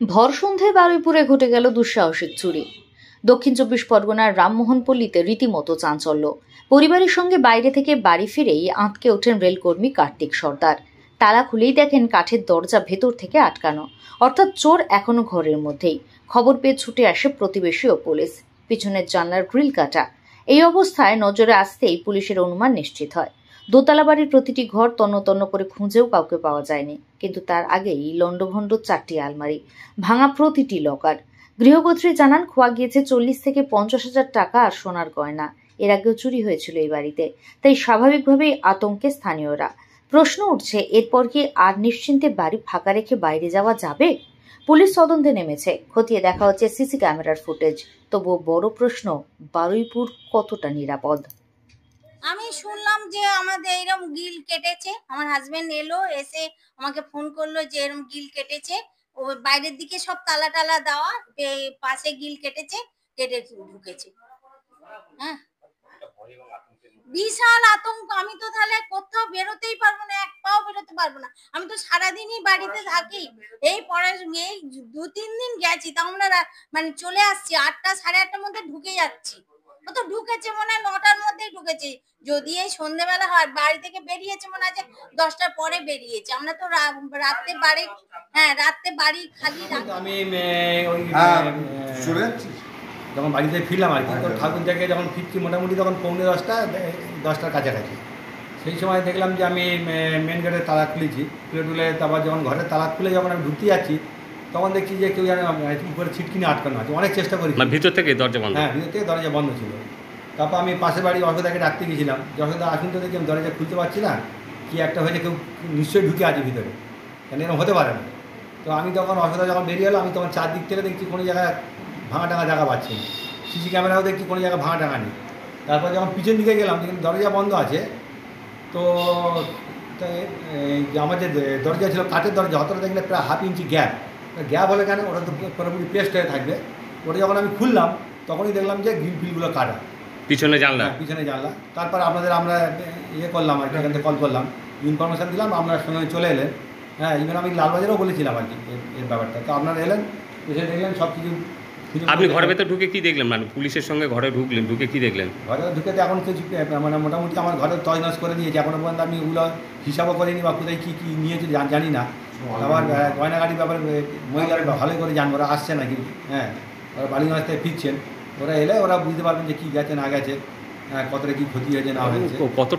ভর সন্ধ্যায় বারুইপুরে ঘটে গেল দুঃসাহসিক চুরি। দক্ষিণ চব্বিশ পরগনার রামমোহনপল্লীতে রীতিমতো চাঞ্চল্য। পরিবারের সঙ্গে বাইরে থেকে বাড়ি ফিরেই আঁতকে ওঠেন রেলকর্মী কার্তিক সর্দার। তালা খুলেই দেখেন কাঠের দরজা ভেতর থেকে আটকানো, অর্থাৎ চোর এখনো ঘরের মধ্যেই। খবর পেয়ে ছুটে আসে প্রতিবেশী ও পুলিশ। পিছনের জানলার গ্রিল কাটা। এই অবস্থায় নজরে আসতেই পুলিশের অনুমান নিশ্চিত হয়। দোতলা বাড়ির প্রতিটি ঘর তন্ন তন্ন করে খুঁজেও কাউকে পাওয়া যায়নি, কিন্তু তার আগেই লন্ডভন্ড 4টি আলমারি, ভাঙা প্রতিটি লকার। গৃহকর্ত্রী জানান খোয়া গিয়েছে 40 থেকে 50,000 টাকা আর সোনার গয়না। এর আগেও চুরি হয়েছিল এই বাড়িতে, তাই স্বাভাবিকভাবেই আতঙ্কে স্থানীয়রা। প্রশ্ন উঠছে, এরপর কি আর নিশ্চিন্তে বাড়ি ফাঁকা রেখে বাইরে যাওয়া যাবে? পুলিশ তদন্তে নেমেছে, খতিয়ে দেখা হচ্ছে সিসি ক্যামেরার ফুটেজ। তবুও বড় প্রশ্ন, বারুইপুর কতটা নিরাপদ? আমি শুনলাম যে আমাদের এরকম গিল কেটেছে। আমার হাজবেন্ড এলো, এসে আমাকে ফোন করলো যে এরকম গিল কেটেছে। ও বাইরের দিকে সব তালা টালা দেওয়া, পাশে গিল কেটেছে, কেটে ঢুকেছে। হ্যাঁ, বিশাল আতঙ্ক। আমি তো তাহলে কোথাও বেরোতেই পারবো না, এক পাও বেরোতে পারবো না। আমি তো সারাদিনই বাড়িতে থাকি। এই এই 2-3 দিন গেছি, তা আমরা মানে চলে আসছি 8টা 8:30টার মধ্যে ঢুকে যাচ্ছি। ও তো ঢুকেছে মনে হয় 9টার মধ্যেই ঢুকেছে। যদি এই সন্ধ্যেবেলা হয়, বাড়ি থেকে বেরিয়েছে মনে হয় যে 10টার পরে বেরিয়েছে। আমরা তো রাত্রে বাড়ি, হ্যাঁ রাত্রে বাড়ি খালি আমি ওই যখন বাড়িতে ফিরলাম আর কি, তো ঠাকুর জায়গায় যখন ফিরছি মোটামুটি তখন 9:45-10টার কাছাকাছি। সেই সময় দেখলাম যে আমি মেন গেটের তালা খুলেছি, তুলে তারপর যখন ঘরের তালা খুলে যখন আমি ঢুকতে যাচ্ছি, তখন দেখছি যে কেউ যেন উপরে ছিটকিনি আটকানো আছে। অনেক চেষ্টা করি, ভিতর থেকে দরজা বন্ধ। হ্যাঁ, ভিতর থেকে দরজা বন্ধ ছিল। তারপর আমি পাশের বাড়ি অসদাকে ডাকতে গেছিলাম, যশোদা আসুন তো দেখি আমি দরজা খুলতে পারছি না, কি একটা হয়েছে, কেউ নিশ্চয়ই ঢুকে আছে ভিতরে, কেন এরকম হতে পারে না। তো আমি তখন অসদা যখন বেরিয়ে এলো, আমি তখন চারদিক থেকে দেখছি কোনো জায়গায় ভাঙা টাঙা জায়গা পাচ্ছি না। সিসি ক্যামেরাও দেখছি কোনো জায়গায় ভাঙা টাঙা নেই। তারপর যখন পিছন দিকে গেলাম, দেখি দরজা বন্ধ আছে। তো আমার যে দরজা ছিল কাঠের দরজা, অতটা দেখলে প্রায় 1/2 ইঞ্চি গ্যাপ হলে কেন, ওটা তো পুরোপুরি পেস্ট হয়ে থাকবে। ওটা যখন আমি খুললাম, তখনই দেখলাম যে গ্রিল ফিলগুলো কাটা, পিছনে জানলা। পিছনে জানলা। তারপর আমরা করলাম আর কি, এখান থেকে কল করলাম, ইনফরমেশান দিলাম, আপনার সঙ্গে চলে এলেন। হ্যাঁ, ইভেন আমি লালবাজারেও বলেছিলাম আর কি এর ব্যাপারটা। তো আপনারা এলেন, এসে দেখলেন সব কিছু। আপনি ঘরের ভেতর ঢুকে কি দেখলেন? মানে পুলিশের সঙ্গে ঘরে ঢুকলেন, ঢুকে কি দেখলেন? ঘরে ঢুকে তো এখন কিছু মানে মোটামুটি আমার ঘরে তছনছ করে দিয়েছে। এখনো পর্যন্ত আমি ওগুলো হিসাবও করিনি বা কোথায় কী কী নিয়েছে জানি না। আবার গয়নাগাড়ির ব্যাপারে মহিলারা ভালো করে জানবো, ওরা আসছে নাকি। হ্যাঁ, ওরা বালিগঞ্জ থেকে ফিরছেন, ওরা এলে ওরা বুঝতে পারবেন যে কী গেছে না গেছে, হ্যাঁ, কতটা কী ক্ষতি হয়েছে না হয়েছে। কতটা